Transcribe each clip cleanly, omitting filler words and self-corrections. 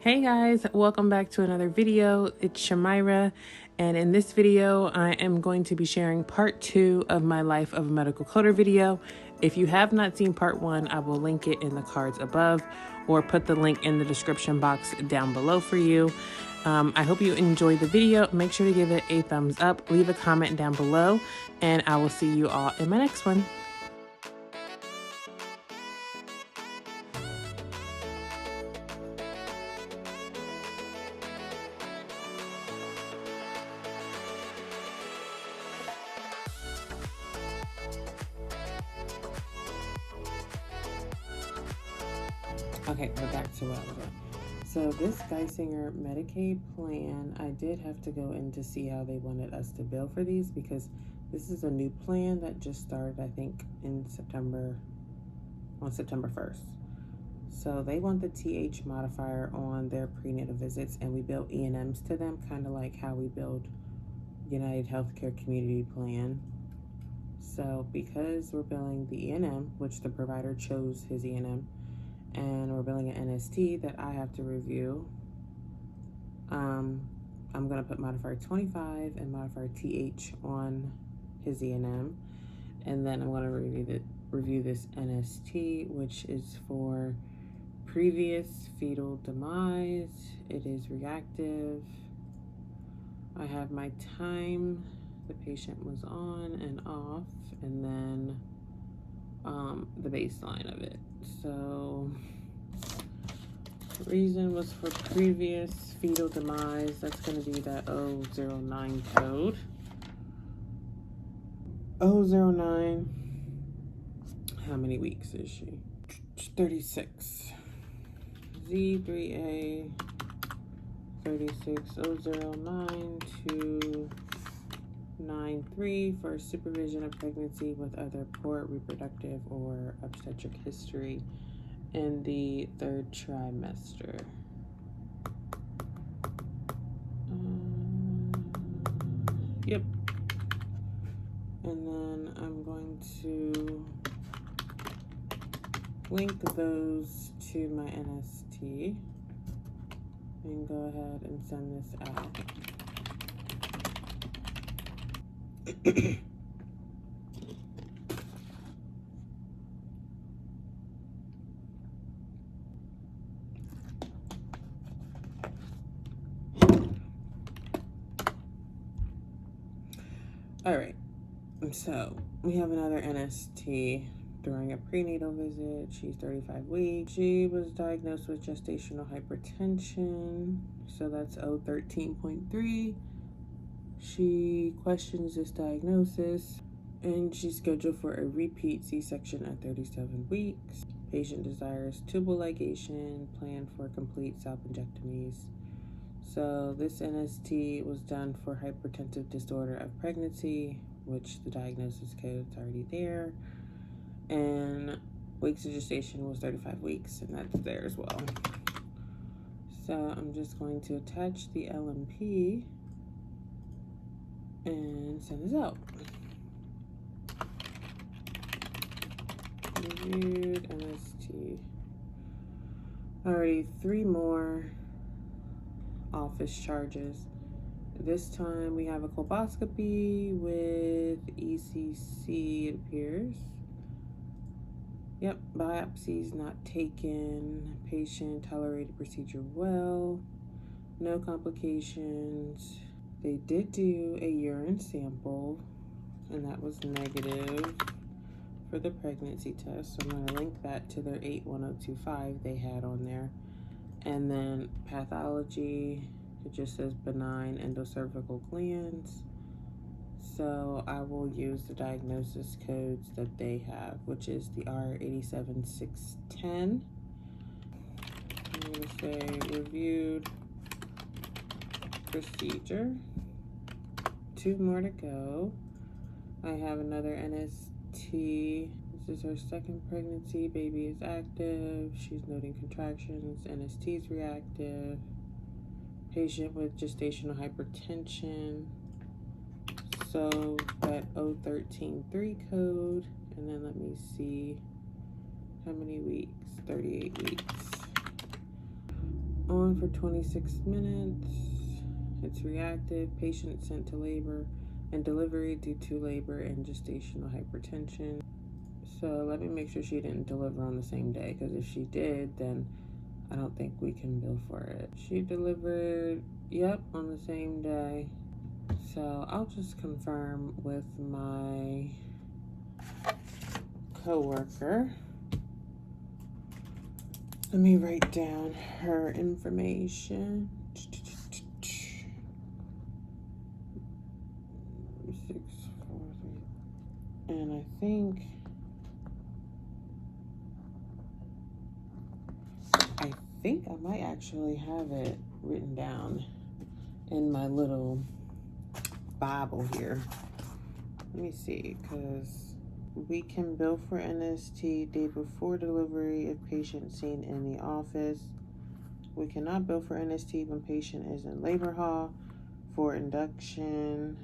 Hey guys, welcome back to another video. It's Shamira, and in this video I am going to be sharing part 2 of my Life of a Medical Coder video. If you have not seen part 1, I will link it in the cards above or put the link in the description box down below for you. I hope you enjoyed the video. Make sure to give it a thumbs up, leave a comment down below, and I will see you all in my next one. Okay, we're back to what I was doing. So this Geisinger Medicaid plan, I did have to go in to see how they wanted us to bill for these because this is a new plan that just started, I think, on September 1st. So they want the TH modifier on their prenatal visits, and we bill E&Ms to them, kind of like how we billed United Healthcare Community Plan. So because we're billing the E&M, which the provider chose his E&M, and we're billing an NST that I have to review, I'm going to put modifier 25 and modifier TH on his E&M, and then I'm going to review this NST, which is for previous fetal demise. It is reactive. I have my time the patient was on and off, and then the baseline of it. So the reason was for previous fetal demise. That's going to be that 009 code. 009. How many weeks is she? 36. Z3A 36 009 to 93 for supervision of pregnancy with other poor reproductive or obstetric history in the 3rd trimester. Yep. And then I'm going to link those to my NST and go ahead and send this out. All right, so we have another NST during a prenatal visit. She's 35 weeks. She was diagnosed with gestational hypertension, so that's 013.3. She questions this diagnosis, and she's scheduled for a repeat C-section at 37 weeks. Patient desires tubal ligation, planned for complete salpingectomies. So this NST was done for hypertensive disorder of pregnancy, which the diagnosis code is already there. And weeks of gestation was 35 weeks, and that's there as well. So I'm just going to attach the LMP and send this out. Reviewed NST. Already 3 more office charges. This time we have a colposcopy with ECC, it appears. Yep, biopsies not taken. Patient tolerated procedure well. No complications. They did do a urine sample, and that was negative for the pregnancy test. So I'm going to link that to their 81025 they had on there. And then pathology, it just says benign endocervical glands. So I will use the diagnosis codes that they have, which is the R87610. I'm going to say reviewed procedure. 2 more to go. I have another NST. This is her 2nd pregnancy. Baby is active. She's noting contractions. NST is reactive. Patient with gestational hypertension. So that 013.3 code. And then let me see how many weeks. 38 weeks. On for 26 minutes. It's reactive. Patient sent to labor and delivery due to labor and gestational hypertension. So let me make sure she didn't deliver on the same day, because if she did, then I don't think we can bill for it. She delivered, yep, on the same day. So I'll just confirm with my coworker. Let me write down her information. 643. And I think I might actually have it written down in my little Bible here. Let me see, because we can bill for NST day before delivery if patient seen in the office. We cannot bill for NST when patient is in labor hall for induction.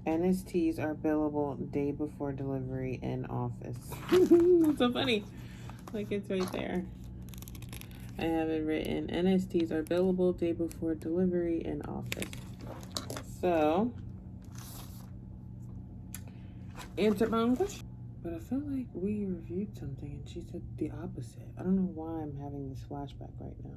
NSTs are billable day before delivery in office. That's so funny. Like, it's right there. I have it written. NSTs are billable day before delivery in office. So, answered my own question. But I feel like we reviewed something and she said the opposite. I don't know why I'm having this flashback right now.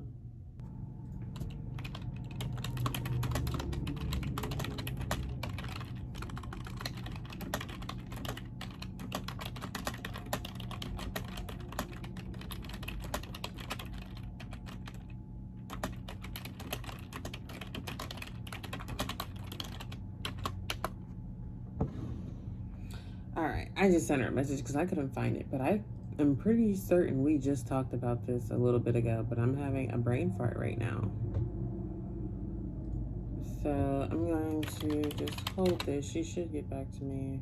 All right, I just sent her a message because I couldn't find it, but I am pretty certain we just talked about this a little bit ago, but I'm having a brain fart right now. So I'm going to just hold this. She should get back to me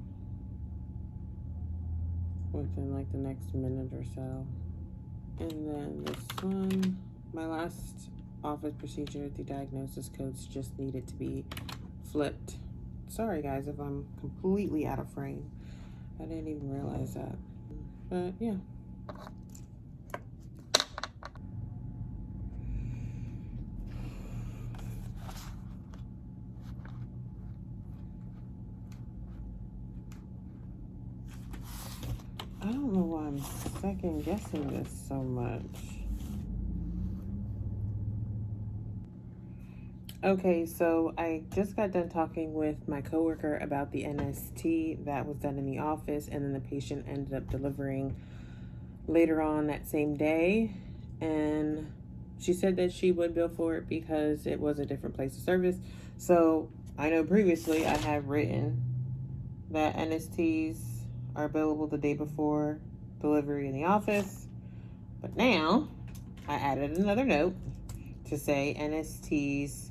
within like the next minute or so. And then this one, my last office procedure, the diagnosis codes just needed to be flipped. Sorry guys if I'm completely out of frame. I didn't even realize that. But yeah. I don't know why I'm second guessing this so much. Okay, so I just got done talking with my coworker about the NST that was done in the office, and then the patient ended up delivering later on that same day. And she said that she would bill for it because it was a different place of service. So I know previously I have written that NSTs are billable the day before delivery in the office. But now I added another note to say NSTs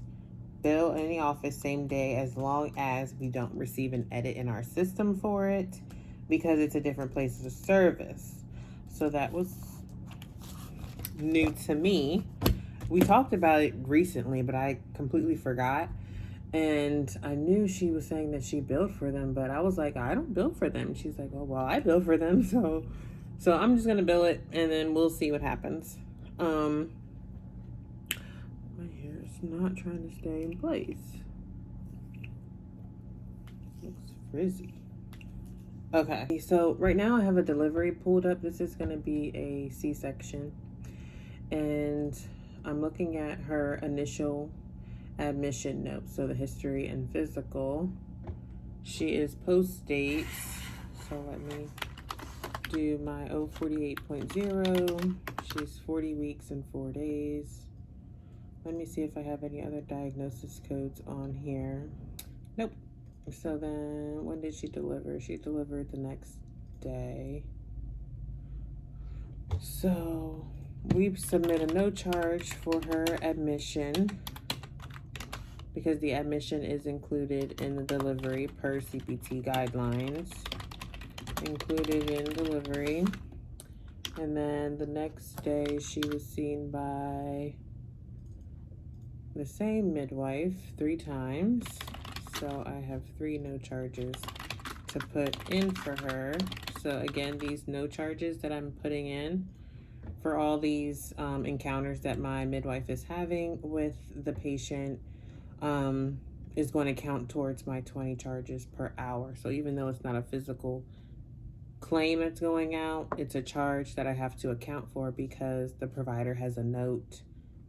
bill in the office same day as long as we don't receive an edit in our system for it, because it's a different place of service. So that was new to me. We talked about it recently, but I completely forgot. And I knew she was saying that she billed for them, but I was like, I don't bill for them. She's like, oh, well, I bill for them. So I'm just going to bill it and then we'll see what happens. My hair is not trying to stay in place. Looks frizzy. Okay, so right now I have a delivery pulled up. This is going to be a C-section. And I'm looking at her initial admission note. So the history and physical. She is post-dates. So let me do my 048.0. She's 40 weeks and 4 days. Let me see if I have any other diagnosis codes on here. Nope. So then, when did she deliver? She delivered the next day. So we submit a no charge for her admission because the admission is included in the delivery per CPT guidelines. Included in delivery. And then the next day she was seen by the same midwife 3 times. So I have 3 no charges to to put in for her. So again, these no charges that I'm putting in for all these encounters that my midwife is having with the patient is going to count towards my 20 charges per hour. So even though it's not a physical claim that's going out, it's a charge that I have to account for because the provider has a note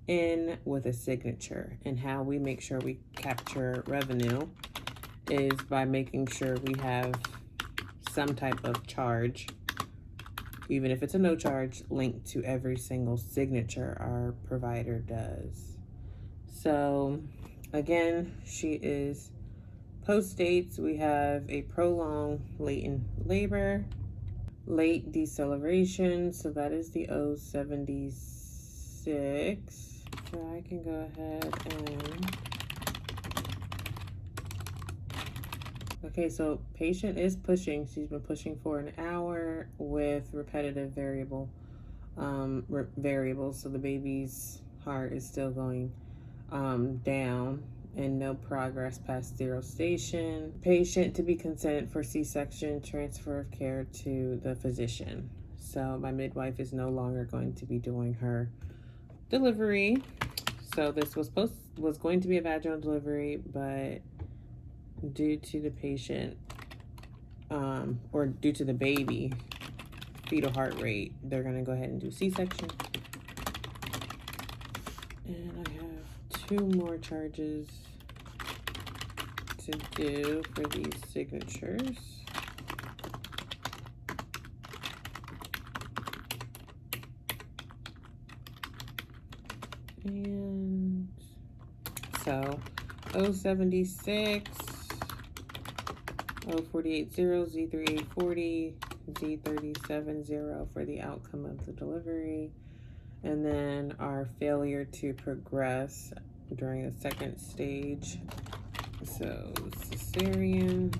in with a signature. And how we make sure we capture revenue is by making sure we have some type of charge, even if it's a no charge, linked to every single signature our provider does. So again, she is post dates. We have a prolonged latent labor, late deceleration, so that is the 076. So I can go ahead and, okay, so patient is pushing. She's been pushing for an hour with repetitive variables. So the baby's heart is still going down and no progress past 0 station. Patient to be consented for C-section, transfer of care to the physician. So my midwife is no longer going to be doing her delivery. So this was going to be a vaginal delivery, but due to the patient or due to the baby fetal heart rate, they're going to go ahead and do C-section. And I have 2 more charges to do for these signatures. And so 076, 0480, Z3840, Z370 for the outcome of the delivery. And then our failure to progress during the 2nd stage. So cesarean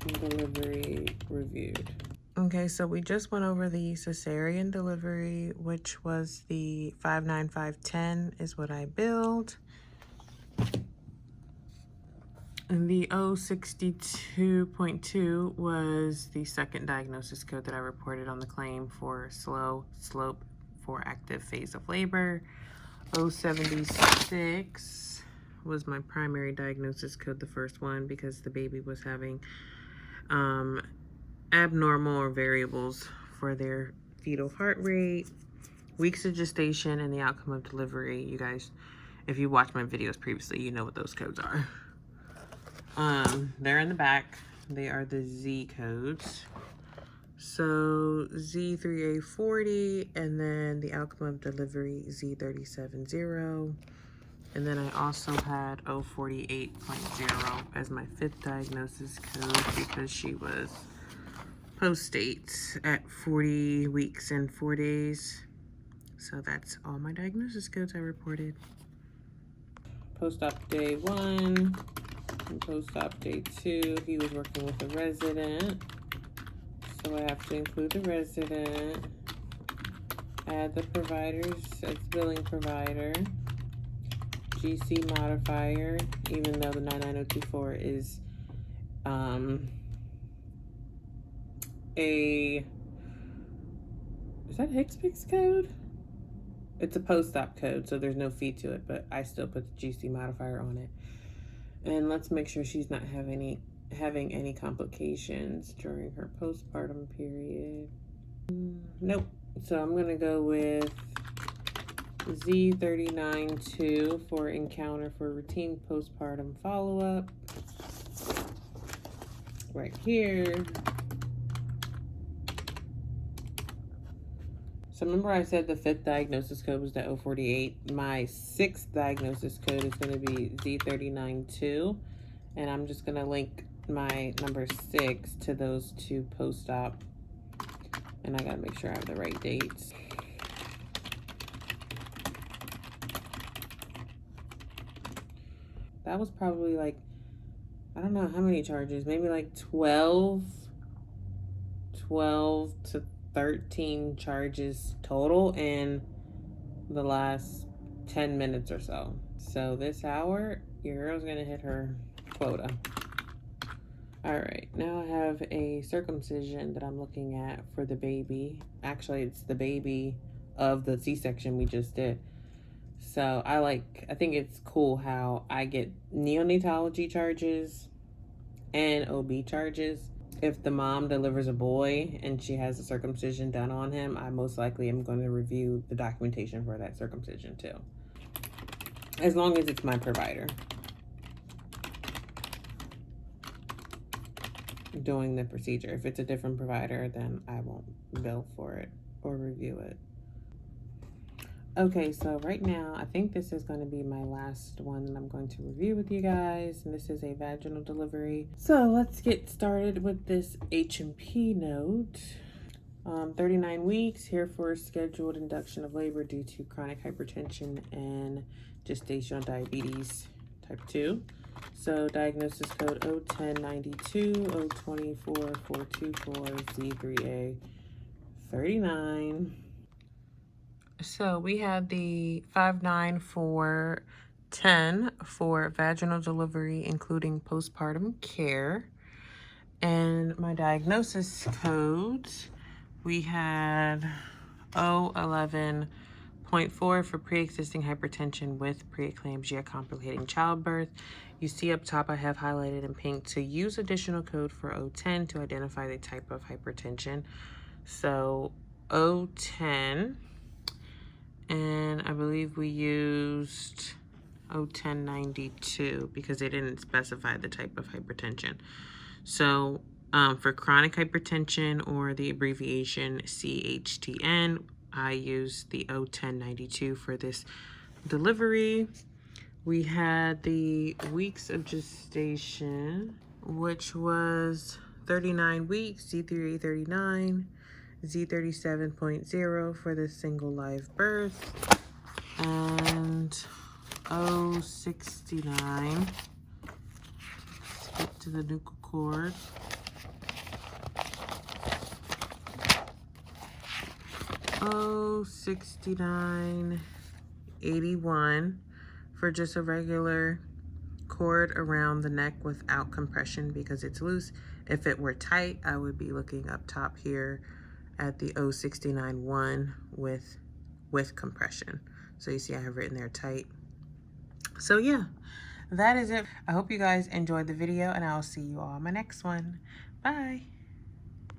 delivery reviewed. Okay, so we just went over the cesarean delivery, which was the 59510 is what I billed. And the 062.2 was the 2nd diagnosis code that I reported on the claim for slow slope for active phase of labor. 076 was my primary diagnosis code, the first one, because the baby was having abnormal or variables for their fetal heart rate, weeks of gestation, and the outcome of delivery. You guys, if you watched my videos previously, you know what those codes are. They're in the back. They are the Z codes. So Z3A40, and then the outcome of delivery Z370. And then I also had 048.0 as my 5th diagnosis code because she was post-dates at 40 weeks and 4 days. So that's all my diagnosis codes I reported. Post-op day 1 and post-op day 2, he was working with a resident. So I have to include the resident, add the providers as billing provider, GC modifier, even though the 99024 is is that HCPCS code? It's a post-op code, so there's no fee to it, but I still put the GC modifier on it. And let's make sure she's not having any complications during her postpartum period. Nope. So I'm gonna go with Z392 for encounter for routine postpartum follow-up. Right here. So remember I said the 5th diagnosis code was the 048. My 6th diagnosis code is going to be Z392. And I'm just going to link my number 6 to those 2 post-op. And I got to make sure I have the right dates. That was probably like, I don't know how many charges, maybe like 12 to 13 charges total in the last 10 minutes or so. So this hour, your girl's gonna hit her quota. All right, now I have a circumcision that I'm looking at for the baby. Actually, it's the baby of the C-section we just did. So I think it's cool how I get neonatology charges and OB charges. If the mom delivers a boy and she has a circumcision done on him, I most likely am going to review the documentation for that circumcision too, as long as it's my provider doing the procedure. If it's a different provider, then I won't bill for it or review it. Okay, so right now, I think this is going to be my last one that I'm going to review with you guys, and this is a vaginal delivery. So let's get started with this H&P note. 39 weeks, here for scheduled induction of labor due to chronic hypertension and gestational diabetes type 2. So diagnosis code 01092 024 424 Z3A 39. So we had the 59410 for vaginal delivery, including postpartum care. And my diagnosis codes, we had 011.4 for pre-existing hypertension with preeclampsia complicating childbirth. You see up top I have highlighted in pink to use additional code for 010 to identify the type of hypertension. So 010, and I believe we used 01092 because they didn't specify the type of hypertension. So for chronic hypertension, or the abbreviation CHTN, I used the 01092 for this delivery. We had the weeks of gestation, which was 39 weeks, Z3A 39, Z37.0 for the single live birth, and 069, skip to the nuchal cord, 069.81 for just a regular cord around the neck without compression because it's loose. If it were tight, I would be looking up top here at the 069.1 with compression. So you see I have written there tight. So yeah, that is it. I hope you guys enjoyed the video, and I'll see you all in my next one. Bye.